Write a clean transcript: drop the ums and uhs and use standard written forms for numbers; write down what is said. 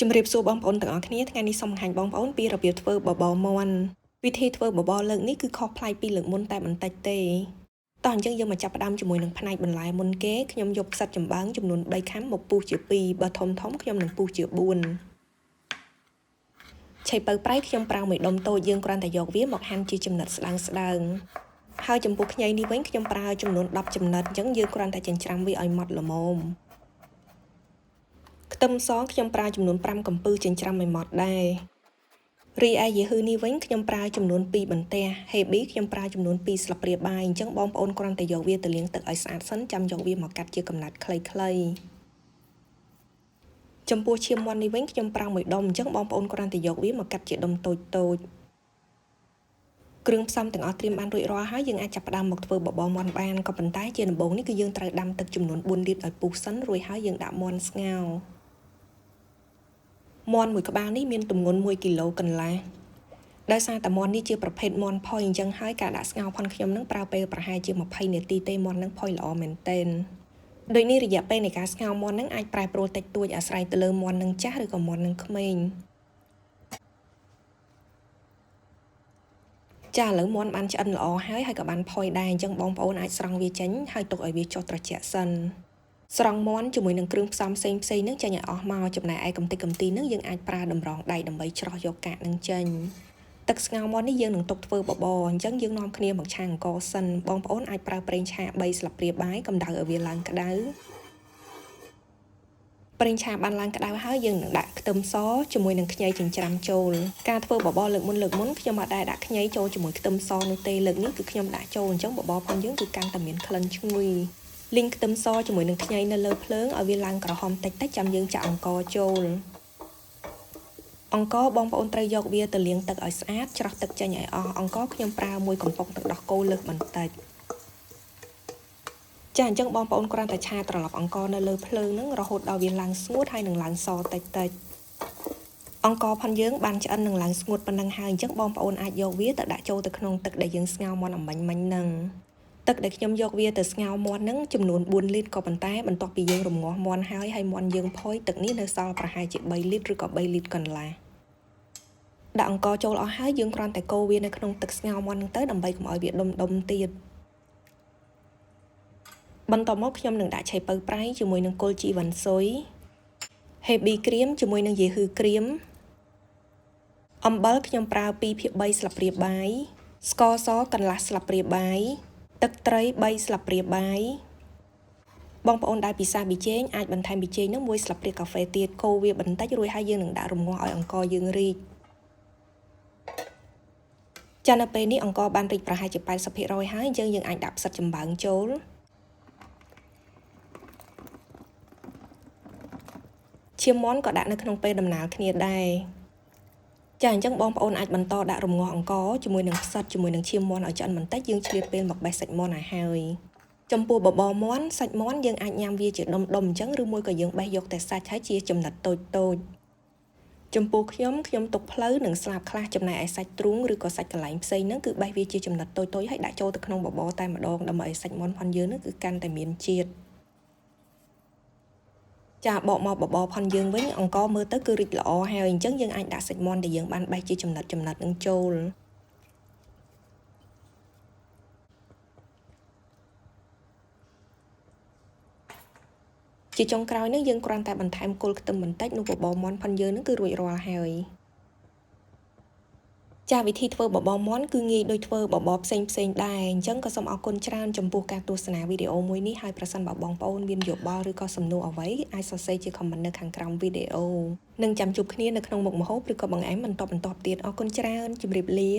ជំរាបសួរបងប្អូនទាំងអស់គ្នាថ្ងៃនេះសូមបង្ហាញបងប្អូនពីរបៀបធ្វើបបរមាន់វិធីធ្វើបបរលើកនេះគឺខុសប្លែកពីលើកមុនតែបន្តិចទេតោះអញ្ចឹងយើងមកចាប់ផ្ដើមជាមួយនឹងផ្នែកបន្លែមុនគេខ្ញុំយកផ្សិតចំបើងចំនួន3ខាំមកពុះជា2បើធំខ្ញុំនឹងពុះជា4ឆៃបើប្រៃខ្ញុំប្រើមួយដុំតូចយើងគ្រាន់តែយកវាមកហាន់ជាចំណិតស្ដើងហើយចំពោះខ្ញីនេះវិញខ្ញុំប្រើចំនួន10ចំណិតអញ្ចឹងយើងគ្រាន់តែចិញ្ច្រាំវាឲ្យម៉ត់ល្មមខ្ទឹមសខ្ញុំប្រើចំនួន5កំពឹសចិញ្ច្រាំឲ្យម៉ត់ដែររីឯយីហឺនេះវិញខ្ញុំប្រើចំនួន2បន្ទះហេប៊ីខ្ញុំប្រើចំនួន2ស្លាបព្រាបាយអញ្ចឹងបងប្អូនគ្រាន់តែយកវាទៅលាងទឹកឲ្យស្អាតសិនចាំយកវាមកកាត់ជាកំណាត់ខ្លីៗចំពោះឈាមមាន់នេះវិញខ្ញុំប្រើមួយដុំអញ្ចឹងបងប្អូនគ្រាន់តែយកវាមកកាត់ជាដុំតូចគ្រឿងផ្សំទាំងអស់ត្រៀមបានរួចរាល់ហើយយើងអាចចាប់ផ្ដើមមកធ្វើបបរមាន់បានក៏ប៉ុន្តែជាដំបូងនេះគឺយើងត្រូវដាំទឹកចំនួន4លីត្រឲ្យពុះសិនរួចហើយយើងដាក់មាន់ស្ងោរមាន់មួយក្បាលនេះមានទម្ងន់1គីឡូកន្លះដោយសារតែមាន់នេះជាប្រភេទមាន់ផុយអញ្ចឹងហើយការដាក់ស្ងោរផនខ្ញុំនឹងប្រើពេលប្រហែលជា20នាទីទេមាន់នឹងផុយល្អមែនទែនដូចនេះរយៈពេលនៃការស្ងោរមាន់នឹងអាចប្រែប្រួលតិចតួចអាស្រ័យទៅលើមាន់នឹងចាស់ឬក៏មាន់នឹងក្មេងចាឥឡូវមាន់បានឆ្អិនល្អហើយក៏បានផុយដែរអញ្ចឹងបងប្អូនអាចស្រង់វាចេញហើយទុកឲ្យវាចុះត្រជាក់សិនស្រង់មាន់ជាមួយនឹងគ្រឿងផ្សំផ្សេងនឹងចេញឲ្យអស់មកចំណែកឯកំទេចកំទីនឹងយើងអាចប្រើតម្រងដៃដើម្បីច្រោះយកកាកនឹងចេញទឹកស្ងោរមាន់នេះយើងនឹងទុកធ្វើបបរអញ្ចឹងយើងនាំគ្នាមកឆាអង្ករសិនបងប្អូនអាចប្រើប្រេងឆា3ស្លាបព្រាបាយកម្ដៅឲ្យវាឡើងក្ដៅប្រេងឆាបានឡើងក្ដៅហើយយើងនឹងដាក់ខ្ទឹមសជាមួយនឹងខ្ញីចិញ្ច្រាំចូលការធ្វើបបរលើកមុនខ្ញុំអត់ដែរដាក់ខ្ញីចូលជាមួយខ្ទឹមសនោះទេលើកនេះគឺខ្ញុំដាក់ចូលអញ្ចឹងបបរផងយើងគឺកាន់តែមានក្លិនឈ្ងុយលីងខ្ទឹមសជាមួយនឹងខ្ញីនៅលើភ្លើងឲ្យវាឡើងក្រហមតិចចាំយើងចាក់អង្ករចូលអង្ករបងប្អូនត្រូវយកវាទៅលាងទឹកឲ្យស្អាតច្រោះទឹកចេញឲ្យអស់អង្ករខ្ញុំប្រើមួយកំប៉ុងទឹកដោះគោលើសបន្តិចចាអញ្ចឹងបងប្អូនគ្រាន់តែឆាត្រឡប់អង្ករនៅលើភ្លើងហ្នឹងរហូតដល់វាឡើងស្ងួតហើយនឹងឡើងសតិចអង្ករផាន់យើងបានឆ្អិននឹងឡើងស្ងួតប៉ុណ្ណឹងហើយអញ្ចឹងបងប្អូនអាចយកវាទៅដាក់ចូលទៅក្នុងទឹកដែលយើងស្ងោរមាន់អំបាញ់មិញហ្នឹងទឹកដែលខ្ញុំយកវាទៅស្ងោរមាន់ហ្នឹងចំនួន4លីត្រក៏ប៉ុន្តែបន្ទាប់ពីយើងរំងាស់មាន់ហើយមាន់យើងផុយទឹកនេះនៅសល់ប្រហែលជា3លីត្រឬក៏3លីត្រកន្លះដាក់អង្ករចូលអស់ហើយយើងគ្រាន់តែកូរវានៅក្នុងទឹកស្ងោរមាន់ហ្នឹងទៅដើម្បីកុំឲ្យវាដុំទៀតបន្តមកខ្ញុំនឹងដាក់ឆៃពៅប្រៃជាមួយនឹងគល់ជីវ៉ាន់ស៊ុយហេប៊ីក្រៀមជាមួយនឹងយីហឺក្រៀមអំបិលខ្ញុំប្រើ2/3ស្លាបព្រាបាយស្ករសកន្លះស្លាបព្រាបាយទឹកត្រី3ស្លាបព្រាបាយបងប្អូនដែលពិសាប៊ីចេងអាចបន្ថែមប៊ីចេងនោះ1ស្លាបព្រាកាហ្វេទៀតកូរវាបន្តិចរួចហើយយើងនឹងដាក់រំងាស់ឲ្យអង្ករយើងរីកចានៅពេលនេះអង្ករបានរីកប្រហែលជា80%ហើយអញ្ចឹងយើងអាចដាក់ផ្សិតចំបើងចូលឈាមមាន់ក៏ដាក់នៅក្នុងពេលដំណើរគ្នាដែរចាអញ្ចឹងបងប្អូនអាចបន្តដាក់រំងាស់អង្ករជាមួយនឹងផ្សិតជាមួយនឹងឈាមមាន់ឲ្យឆ្អិនបន្តិចយើងឆ្លៀតពេលមកបេះសាច់មាន់ឲ្យហើយចំពោះបបរមាន់សាច់មាន់យើងអាចញ៉ាំវាជាដុំអញ្ចឹងឬមួយក៏យើងបេះយកតែសាច់ហើយជាចំណិតតូចចំពោះខ្ញុំទុកភ្លៅនិងស្លាបខ្លះចំណែកឯសាច់ទ្រូងឬក៏សាច់កន្លែងផ្សេងហ្នឹងគឺបេះវាជាចំណិតតូចហើយដាក់ចូលទៅក្នុងបបរតែម្ដងដើម្បីឲ្យសាច់មាន់ផនយើងហ្នឹងគឺកាន់តែមានជាតិចាបកមកបបរផនយើងវិញអង្ករមើលទៅគឺរីកល្អហើយអញ្ចឹងយើងអាចដាក់សាច់មាន់ដែលយើងបានបេះជាចំណិតនឹងចូលជាចុងក្រោយនេះយើងគ្រាន់តែបន្ថែមគល់ខ្ទឹមបន្តិចនោះបបរមាន់ផនយើងនឹងគឺរួចរាល់ហើយចាវិធីធ្វើបបរមាន់គឺងាយដូចធ្វើបបរផ្សេងដែរអញ្ចឹងក៏សូមអរគុណច្រើនចំពោះការទស្សនាវីដេអូមួយនេះហើយប្រសិនបើបងប្អូនមានយោបល់ឬក៏សំណួរអ្វីអាចសរសេរជា comment នៅខាងក្រោមវីដេអូនិងចាំជួបគ្នានៅក្នុងមុខម្ហូបឬក៏បង្អែមបន្តទៀតអរគុណច្រើនជម្រាបលា